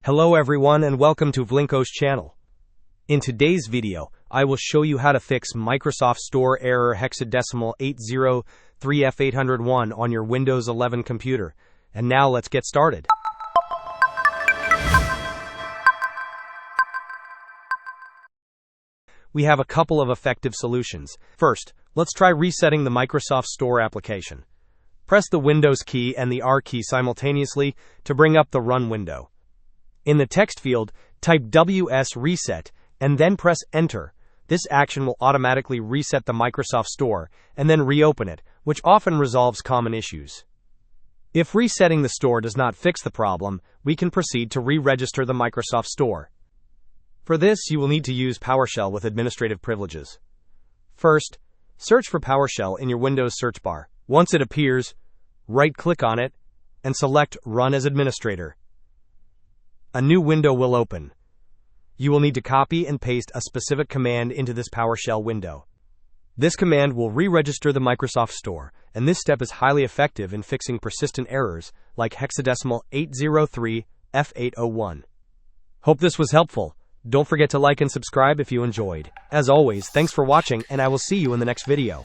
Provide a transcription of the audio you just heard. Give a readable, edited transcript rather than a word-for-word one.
Hello everyone and welcome to Vlinko's channel. In today's video, I will show you how to fix Microsoft Store error hexadecimal 803f8001 on your Windows 11 computer. And now let's get started. We have a couple of effective solutions. First, let's try resetting the Microsoft Store application. Press the Windows key and the R key simultaneously to bring up the Run window. In the text field, type WSReset and then press Enter. This action will automatically reset the Microsoft Store and then reopen it, which often resolves common issues. If resetting the store does not fix the problem, we can proceed to re-register the Microsoft Store. For this, you will need to use PowerShell with administrative privileges. First, search for PowerShell in your Windows search bar. Once it appears, right-click on it and select Run as Administrator. A new window will open. You will need to copy and paste a specific command into this PowerShell window. This command will re-register the Microsoft Store, and this step is highly effective in fixing persistent errors like hexadecimal 803f8001. Hope this was helpful. Don't forget to like and subscribe if you enjoyed. As always, thanks for watching, and I will see you in the next video.